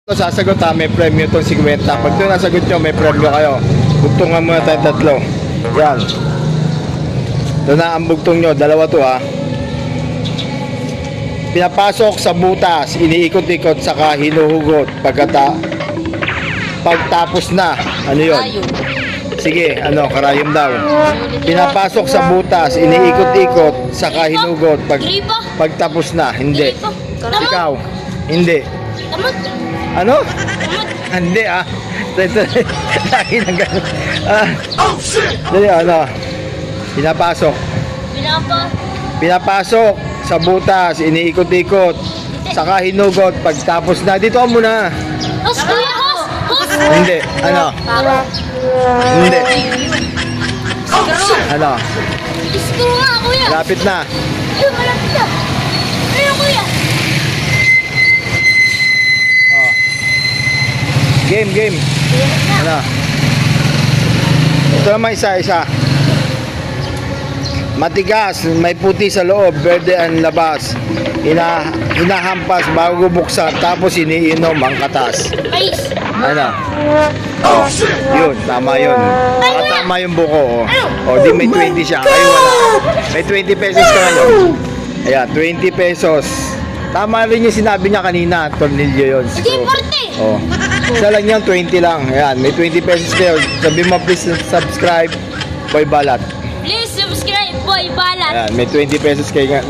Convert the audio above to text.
Ito sasagot ha, may premyo itong 50. Pag ito nasagot nyo, may premyo kayo. Bugtungan muna tayo tatlo. Yan. Ito na ang bugtong nyo, dalawa to ha. Pinapasok sa butas, iniikot-ikot, saka hinuhugot. Pagtapos na, ano yun? Sige, ano, karayom daw. Pinapasok sa butas, iniikot-ikot, saka hinugot. Pagtapos na, hindi. Ikaw, hindi. Ano? Hindi ah. Lagi na gano'n. Dali, ano? Pinapasok. Pinapasok sa butas, iniikot-ikot, saka hinugot. Pagtapos na, dito ka muna. Hos, kuya, hos! Hos! Hindi, ano? Hindi. Ano? Screw nga, kuya! Lapit na. Ayun, malapit na! Ayun, kuya! Oh. Game. Ano? Ito naman isa. Matigas, may puti sa loob, verde ang labas. Hinahampas bago buksan, tapos iniinom ang katas. Ice! Ano? Oh, yun, tama yun. Tama yung buko. Oh, di may 20 siya. Kayo wala. May 20 pesos ka ngayon. Ayan, 20 pesos. Tama rin yung sinabi niya kanina, tornilyo yun. Hindi, parte! Oh. Isa lang yan, 20 lang. Ayan, may 20 pesos kayo. Sabi mo, please subscribe. Boy Balat. Please subscribe, Boy Balat! Ayan, may 20 pesos kayo.